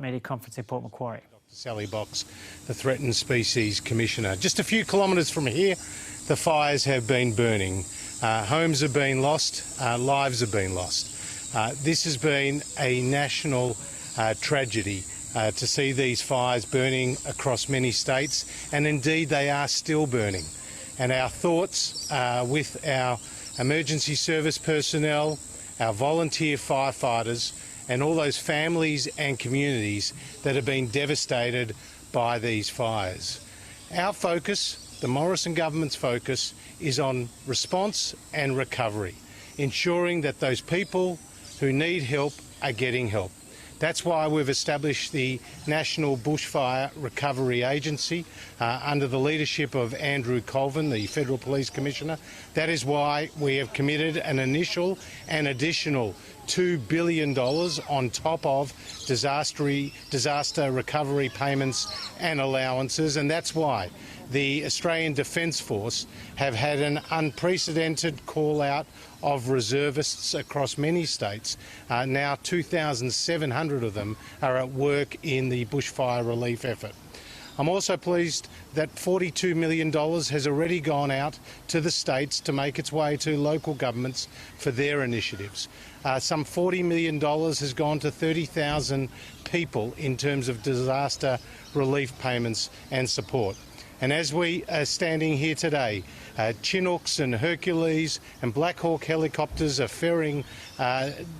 Media conference in Port Macquarie. Dr. Sally Box, the Threatened Species Commissioner. Just a few kilometres from here, the fires have been burning. Homes have been lost, lives have been lost. This has been a national tragedy to see these fires burning across many states, and indeed they are still burning. And our thoughts are with our emergency service personnel, our volunteer firefighters, and all those families and communities that have been devastated by these fires. Our focus, the Morrison government's focus, is on response and recovery, ensuring that those people who need help are getting help. That's why we've established the National Bushfire Recovery Agency under the leadership of Andrew Colvin, the Federal Police Commissioner. That is why we have committed an initial and additional $2 billion on top of disaster recovery payments and allowances, and that's why the Australian Defence Force have had an unprecedented call-out of reservists across many states. Now 2,700 of them are at work in the bushfire relief effort. I'm also pleased that $42 million has already gone out to the states to make its way to local governments for their initiatives. Some $40 million has gone to 30,000 people in terms of disaster relief payments and support. And as we are standing here today, Chinooks and Hercules and Black Hawk helicopters are ferrying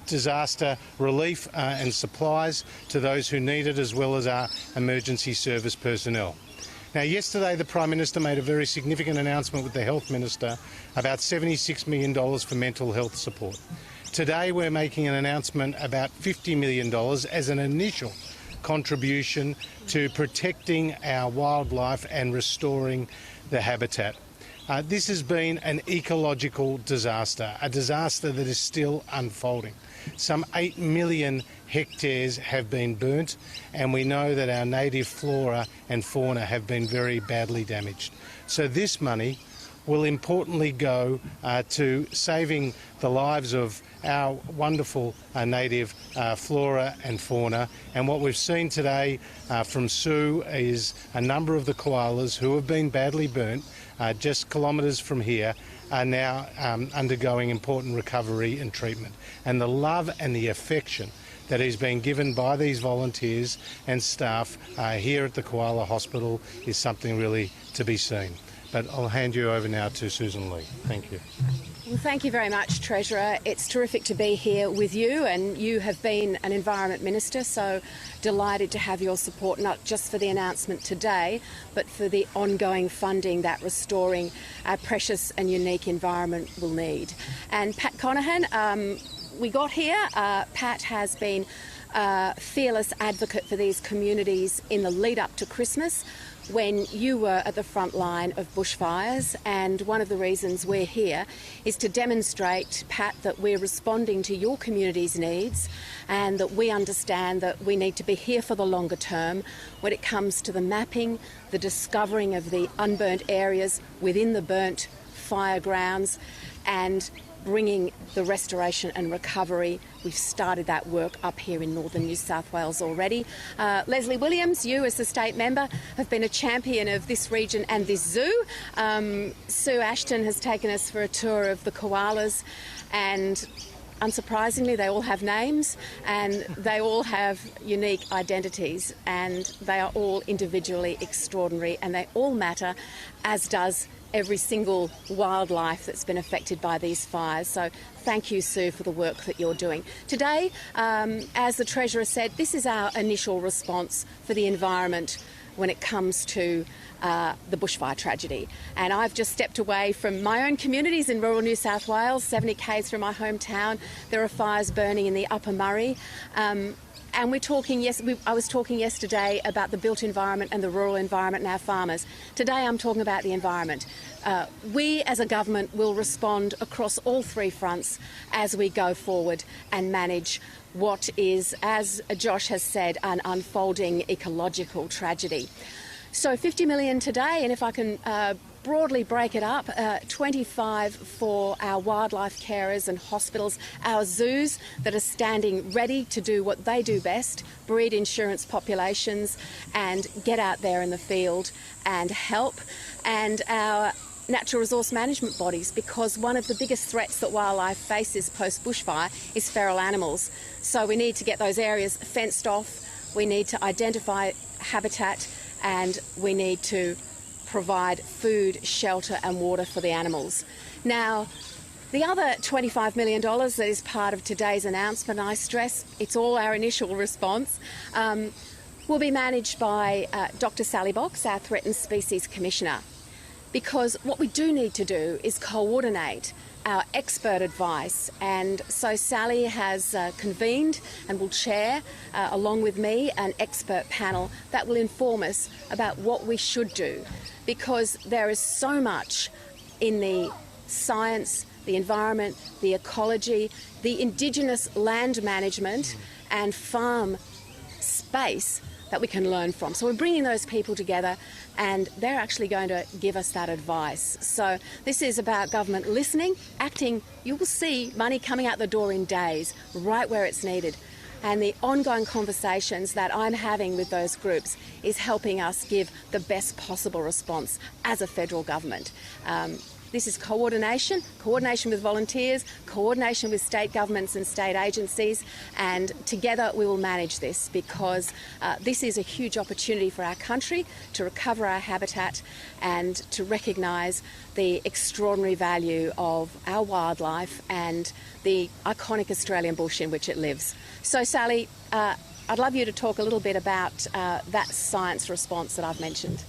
disaster relief and supplies to those who need it, as well as our emergency service personnel. Now, yesterday the Prime Minister made a very significant announcement with the Health Minister about $76 million for mental health support. Today we're making an announcement about $50 million as an initial contribution to protecting our wildlife and restoring the habitat. This has been an ecological disaster, a disaster that is still unfolding. Some 8 million hectares have been burnt, and we know that our native flora and fauna have been very badly damaged. So this money will importantly go to saving the lives of our wonderful native flora and fauna. And what we've seen today from Sue is a number of the koalas who have been badly burnt just kilometres from here are now undergoing important recovery and treatment. And the love and the affection that is being given by these volunteers and staff here at the Koala Hospital is something really to be seen. But I'll hand you over now to Susan Lee. Thank you. Well, thank you very much, Treasurer. It's terrific to be here with you, and you have been an Environment Minister, so delighted to have your support, not just for the announcement today, but for the ongoing funding that restoring our precious and unique environment will need. And Pat Conahan, we got here. Pat has been a fearless advocate for these communities in the lead up to Christmas, when you were at the front line of bushfires, and one of the reasons we're here is to demonstrate, Pat, that we're responding to your community's needs and that we understand that we need to be here for the longer term when it comes to the mapping, the discovering of the unburnt areas within the burnt fire grounds, and bringing the restoration and recovery. We've started that work up here in northern New South Wales already. Leslie Williams, you as the state member have been a champion of this region and this zoo. Sue Ashton has taken us for a tour of the koalas, and unsurprisingly they all have names and they all have unique identities, and they are all individually extraordinary, and they all matter, as does every single wildlife that's been affected by these fires. So thank you, Sue, for the work that you're doing. Today, as the Treasurer said, this is our initial response for the environment when it comes to the bushfire tragedy. And I've just stepped away from my own communities in rural New South Wales, 70 k's from my hometown. There are fires burning in the Upper Murray. And we're talking, I was talking yesterday about the built environment and the rural environment and our farmers. Today I'm talking about the environment. We as a government will respond across all three fronts as we go forward and manage what is, as Josh has said, an unfolding ecological tragedy. So 50 million today, and if I can broadly break it up, 25 for our wildlife carers and hospitals, our zoos that are standing ready to do what they do best, breed insurance populations and get out there in the field and help, and our natural resource management bodies, because one of the biggest threats that wildlife faces post-bushfire is feral animals. So we need to get those areas fenced off, we need to identify habitat, and we need to provide food, shelter and water for the animals. Now, the other $25 million that is part of today's announcement, I stress it's all our initial response, will be managed by Dr. Sally Box, our Threatened Species Commissioner. Because what we do need to do is coordinate our expert advice, and so Sally has convened and will chair, along with me, an expert panel that will inform us about what we should do, because there is so much in the science, the environment, the ecology, the Indigenous land management and farm space that we can learn from. So we're bringing those people together and they're actually going to give us that advice. So this is about government listening, acting. You will see money coming out the door in days, right where it's needed. And the ongoing conversations that I'm having with those groups is helping us give the best possible response as a federal government. This is coordination with volunteers, coordination with state governments and state agencies, and together we will manage this, because this is a huge opportunity for our country to recover our habitat and to recognise the extraordinary value of our wildlife and the iconic Australian bush in which it lives. So Sally, I'd love you to talk a little bit about that science response that I've mentioned.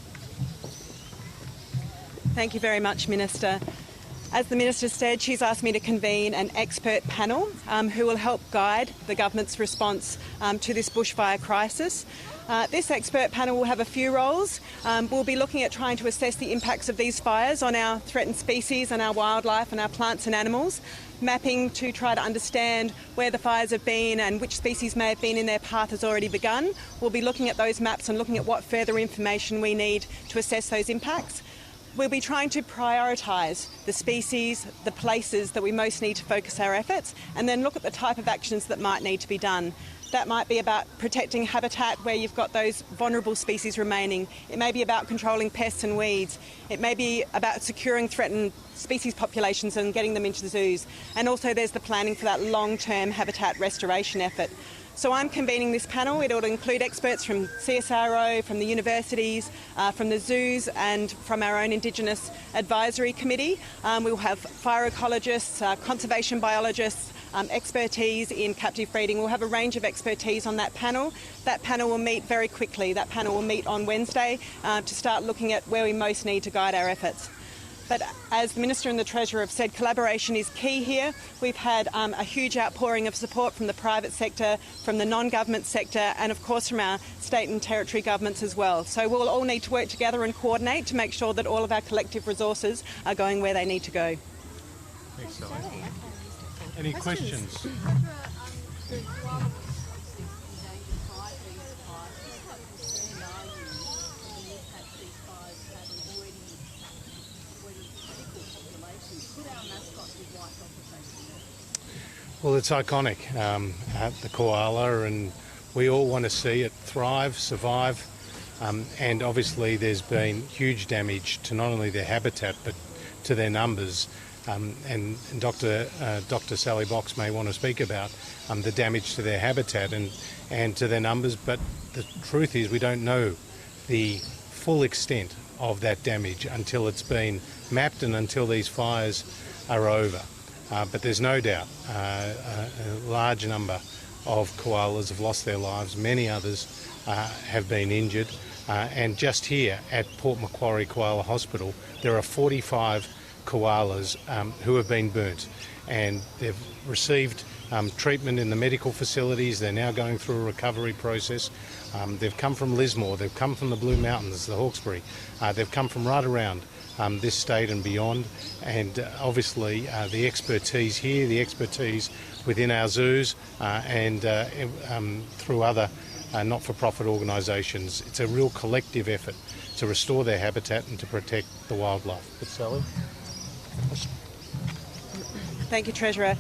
Thank you very much, Minister. As the Minister said, she's asked me to convene an expert panel who will help guide the government's response to this bushfire crisis. This expert panel will have a few roles. We'll be looking at trying to assess the impacts of these fires on our threatened species and our wildlife and our plants and animals, mapping to try to understand where the fires have been and which species may have been in their path has already begun. We'll be looking at those maps and looking at what further information we need to assess those impacts. We'll be trying to prioritise the species, the places that we most need to focus our efforts, and then look at the type of actions that might need to be done. That might be about protecting habitat where you've got those vulnerable species remaining. It may be about controlling pests and weeds. It may be about securing threatened species populations and getting them into the zoos. And also there's the planning for that long-term habitat restoration effort. So I'm convening this panel. It'll include experts from CSIRO, from the universities, from the zoos and from our own Indigenous Advisory Committee. We'll have fire ecologists, conservation biologists, expertise in captive breeding. We'll have a range of expertise on that panel. That panel will meet very quickly. That panel will meet on Wednesday to start looking at where we most need to guide our efforts. But as the Minister and the Treasurer have said, collaboration is key here. We've had a huge outpouring of support from the private sector, from the non-government sector, and of course from our state and territory governments as well. So we'll all need to work together and coordinate to make sure that all of our collective resources are going where they need to go. Thanks, Sally. Any questions? Well, it's iconic, the koala, and we all want to see it thrive, survive, and obviously there's been huge damage to not only their habitat but to their numbers. And Dr. Sally Box may want to speak about the damage to their habitat and to their numbers, but the truth is we don't know the full extent of that damage until it's been mapped and until these fires are over. But there's no doubt a large number of koalas have lost their lives, many others have been injured, and just here at Port Macquarie Koala Hospital there are 45 koalas who have been burnt, and they've received treatment in the medical facilities. They're now going through a recovery process. They've come from Lismore, they've come from the Blue Mountains, the Hawkesbury, they've come from right around this state and beyond, and obviously the expertise here, the expertise within our zoos and through other not-for-profit organisations. It's a real collective effort to restore their habitat and to protect the wildlife. But Sally? Thank you, Treasurer.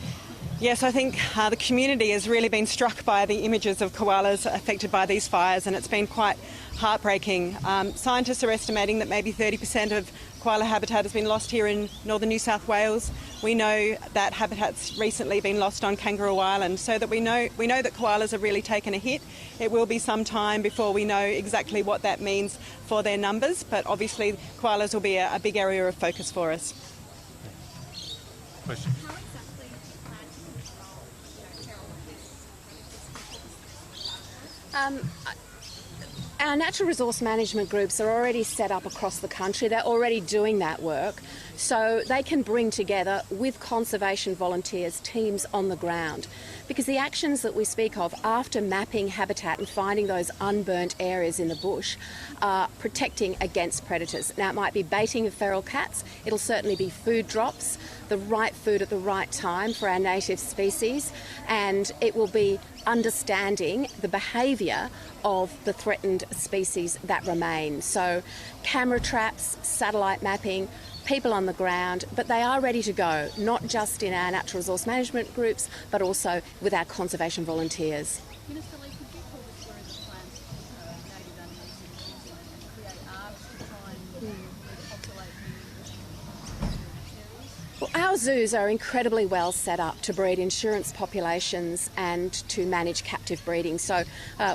Yes, I think the community has really been struck by the images of koalas affected by these fires, and it's been quite heartbreaking. Scientists are estimating that maybe 30% of koala habitat has been lost here in northern New South Wales. We know that habitat's recently been lost on Kangaroo Island, so that we know that koalas have really taken a hit. It will be some time before we know exactly what that means for their numbers, but obviously koalas will be a big area of focus for us. Question? Our natural resource management groups are already set up across the country. They're already doing that work, so they can bring together with conservation volunteers teams on the ground, because the actions that we speak of after mapping habitat and finding those unburnt areas in the bush are protecting against predators. Now, it might be baiting of feral cats, it'll certainly be food drops, the right food at the right time for our native species, and it will be understanding the behaviour of the threatened species that remain. So camera traps, satellite mapping, people on the ground, but they are ready to go, not just in our natural resource management groups, but also with our conservation volunteers. Minister Lee, could you talk us through the plans for native animals in New Zealand and create arcs to try and repopulate new areas? Well, our zoos are incredibly well set up to breed insurance populations and to manage captive breeding. So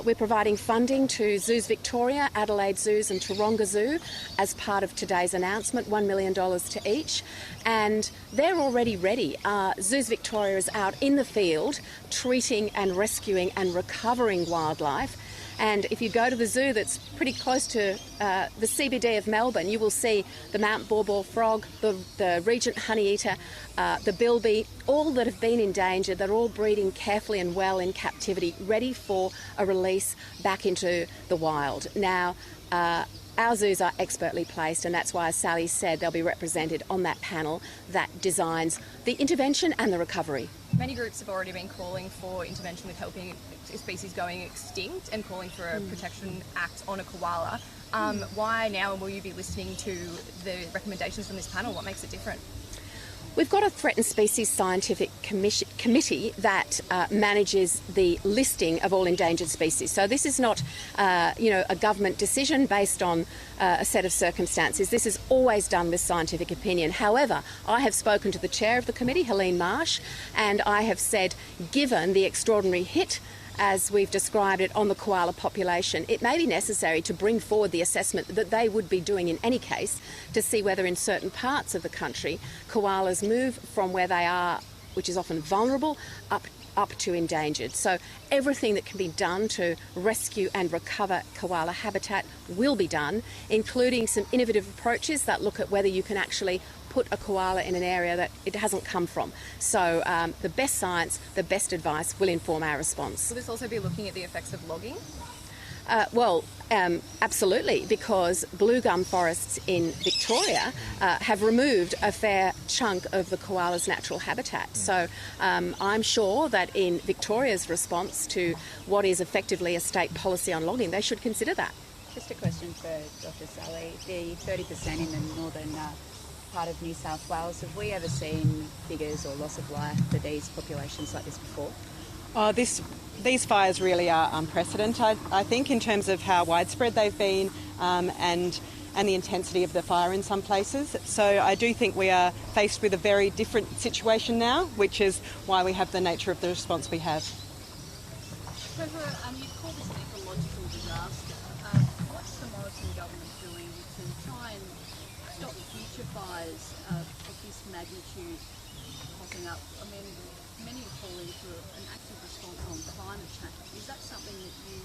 we're providing funding to Zoos Victoria, Adelaide Zoos and Taronga Zoo as part of today's announcement, $1 million to each. And they're already ready. Zoos Victoria is out in the field treating and rescuing and recovering wildlife. And if you go to the zoo that's pretty close to the CBD of Melbourne, you will see the Mount Baw frog, the Regent honeyeater, the bilby, all that have been endangered. They're all breeding carefully and well in captivity, ready for a release back into the wild. Now, our zoos are expertly placed, and that's why, as Sally said, they'll be represented on that panel that designs the intervention and the recovery. Many groups have already been calling for intervention with helping species going extinct and calling for a Protection Act on a koala. Why now, and will you be listening to the recommendations from this panel? What makes it different? We've got a Threatened Species Scientific Committee that manages the listing of all endangered species. So this is not, a government decision based on a set of circumstances. This is always done with scientific opinion. However, I have spoken to the chair of the committee, Helene Marsh, and I have said, given the extraordinary hit, as we've described it, on the koala population, it may be necessary to bring forward the assessment that they would be doing in any case to see whether in certain parts of the country koalas move from where they are, which is often vulnerable, up to endangered. So everything that can be done to rescue and recover koala habitat will be done, including some innovative approaches that look at whether you can actually put a koala in an area that it hasn't come from. So the best science, the best advice will inform our response. Will this also be looking at the effects of logging? Absolutely, because blue gum forests in Victoria have removed a fair chunk of the koala's natural habitat. So I'm sure that in Victoria's response to what is effectively a state policy on logging, they should consider that. Just a question for Dr. Sally. The 30% in the northern part of New South Wales, have we ever seen figures or loss of life for these populations like this before? These fires really are unprecedented, I think, in terms of how widespread they've been and the intensity of the fire in some places. So I do think we are faced with a very different situation now, which is why we have the nature of the response we have. Treasurer, you call this an ecological disaster. What's the Morrison government doing to try and stop future fires of this magnitude popping up? I mean, many are calling for an active response on climate change. Is that something that you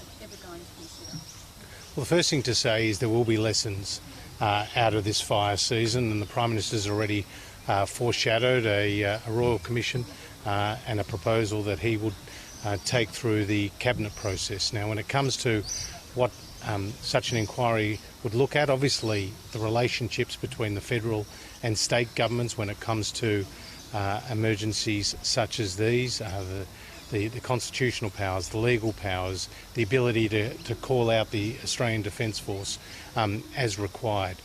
are ever going to consider? Well, the first thing to say is there will be lessons out of this fire season, and the Prime Minister's already foreshadowed a Royal Commission and a proposal that he would take through the Cabinet process. Now, when it comes to what such an inquiry would look at, obviously the relationships between the federal and state governments when it comes to emergencies such as these, the constitutional powers, the legal powers, the ability to call out the Australian Defence Force as required.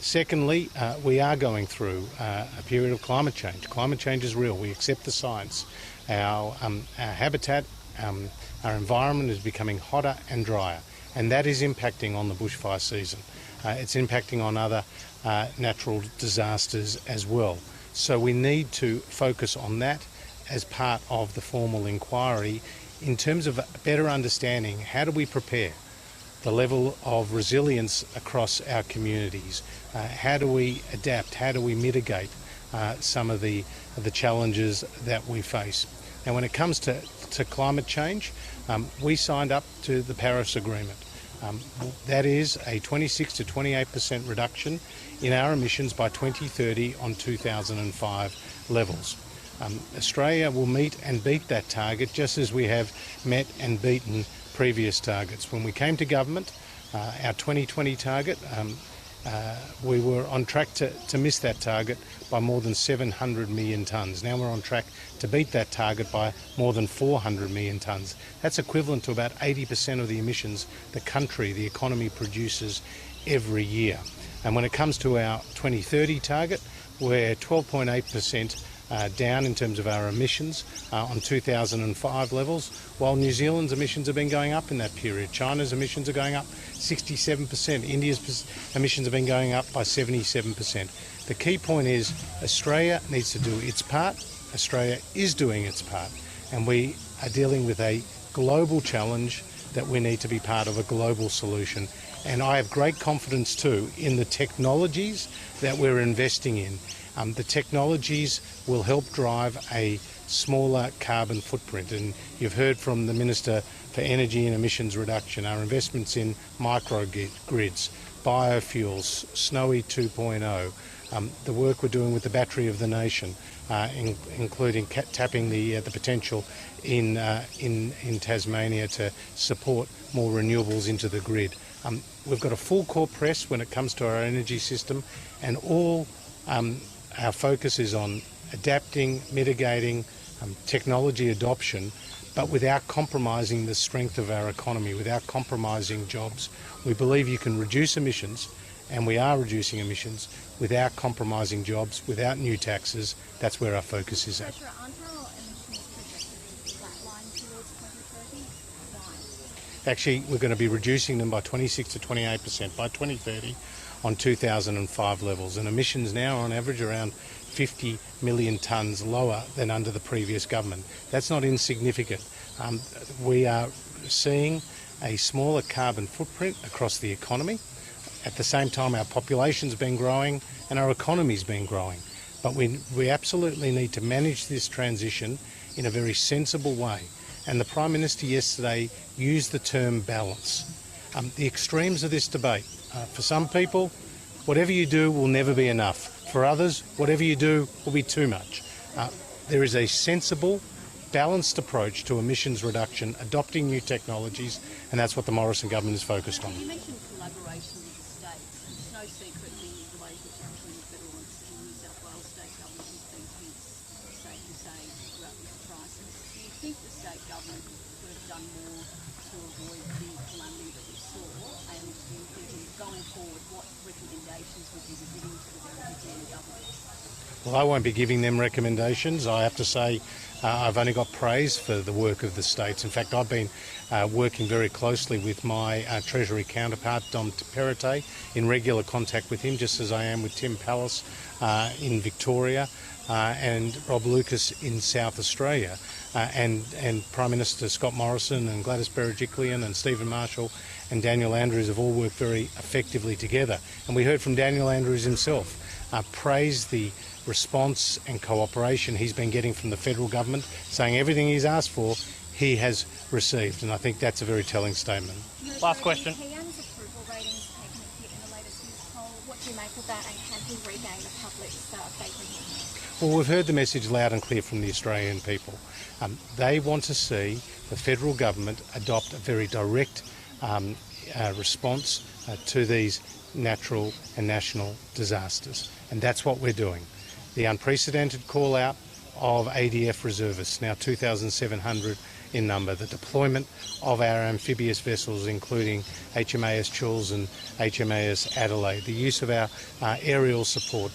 Secondly, we are going through a period of climate change. Climate change is real. We accept the science. Our habitat, our environment is becoming hotter and drier, and that is impacting on the bushfire season. It's impacting on other natural disasters as well. So we need to focus on that as part of the formal inquiry in terms of better understanding how do we prepare the level of resilience across our communities, how do we adapt, how do we mitigate some of the challenges that we face. Now when it comes to climate change, we signed up to the Paris Agreement. That is a 26 to 28% reduction in our emissions by 2030 on 2005 levels. Australia will meet and beat that target just as we have met and beaten previous targets. When we came to government, our 2020 target, we were on track to miss that target by more than 700 million tonnes. Now we're on track to beat that target by more than 400 million tonnes. That's equivalent to about 80% of the emissions the country, the economy produces every year. And when it comes to our 2030 target, we're 12.8% down in terms of our emissions on 2005 levels, while New Zealand's emissions have been going up in that period. China's emissions are going up 67%. India's emissions have been going up by 77%. The key point is Australia needs to do its part. Australia is doing its part, and we are dealing with a global challenge that we need to be part of a global solution. And I have great confidence too in the technologies that we're investing in. The technologies will help drive a smaller carbon footprint, and you've heard from the Minister for Energy and Emissions Reduction, our investments in microgrids, biofuels, Snowy 2.0, the work we're doing with the Battery of the Nation, including tapping the potential in Tasmania to support more renewables into the grid. We've got a full court press when it comes to our energy system, and all our focus is on adapting, mitigating, technology adoption, but without compromising the strength of our economy, without compromising jobs. We believe you can reduce emissions, and we are reducing emissions, without compromising jobs, without new taxes. That's where our focus is at. Actually, we're going to be reducing them by 26 to 28% by 2030 on 2005 levels, and emissions now are on average around 50 million tonnes lower than under the previous government. That's not insignificant. We are seeing a smaller carbon footprint across the economy. At the same time, our population's been growing and our economy's been growing. But we absolutely need to manage this transition in a very sensible way. And the Prime Minister yesterday used the term balance. The extremes of this debate. For some people, whatever you do will never be enough. For others, whatever you do will be too much. There is a sensible, balanced approach to emissions reduction, adopting new technologies, and that's what the Morrison government is focused on. You mentioned collaboration with the states. It's no secret the relationship between the federal and New South Wales state government has been tense, safe to say, throughout this crisis. Do you think the state government could have done more to avoid the calamity that we saw? And do you think, going forward, what recommendations would you be giving to the Victorian government? Well, I won't be giving them recommendations. I have to say I've only got praise for the work of the states. In fact, I've been working very closely with my Treasury counterpart, Dom Perrottet, in regular contact with him, just as I am with Tim Pallas in Victoria and Rob Lucas in South Australia. And Prime Minister Scott Morrison and Gladys Berejiklian and Stephen Marshall and Daniel Andrews have all worked very effectively together. And we heard from Daniel Andrews himself praise the response and cooperation he's been getting from the federal government, saying everything he's asked for, he has received. And I think that's a very telling statement. Last question. Kian's approval ratings taken a hit in the latest news poll. What do you make of that, and can he regain the public's faith in him? Well, we've heard the message loud and clear from the Australian people. They want to see the federal government adopt a very direct response to these natural and national disasters. And that's what we're doing. The unprecedented call out of ADF reservists, now 2,700 in number, the deployment of our amphibious vessels, including HMAS Chulz and HMAS Adelaide, the use of our aerial support,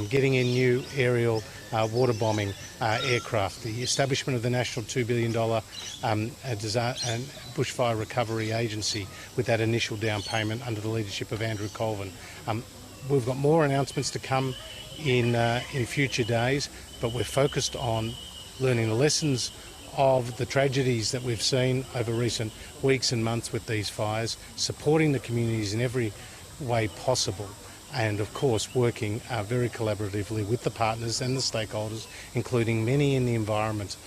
getting in new aerial water bombing aircraft, the establishment of the national $2 billion bushfire recovery agency with that initial down payment under the leadership of Andrew Colvin. We've got more announcements to come in future days, but we're focused on learning the lessons of the tragedies that we've seen over recent weeks and months with these fires, supporting the communities in every way possible, and of course working very collaboratively with the partners and the stakeholders, including many in the environment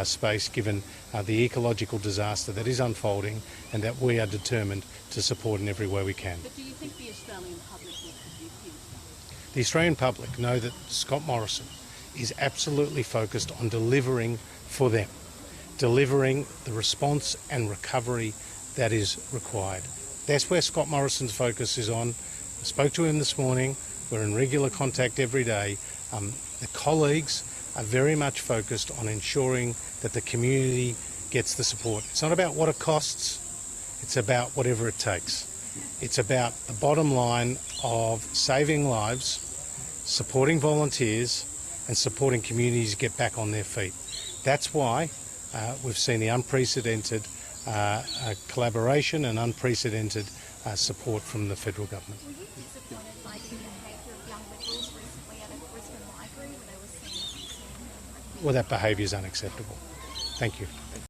space, given the ecological disaster that is unfolding and that we are determined to support in every way we can. But do you think the Australian public will forgive him? The Australian public know that Scott Morrison is absolutely focused on delivering for them, delivering the response and recovery that is required. That's where Scott Morrison's focus is on. I spoke to him this morning. We're in regular contact every day. The colleagues are very much focused on ensuring that the community gets the support. It's not about what it costs, it's about whatever it takes. It's about the bottom line of saving lives, supporting volunteers, and supporting communities get back on their feet. That's why we've seen the unprecedented collaboration and unprecedented support from the federal government. Were you disappointed by the behaviour of young liberals recently at a Brisbane library where they were seen? Well, that behaviour is unacceptable. Thank you.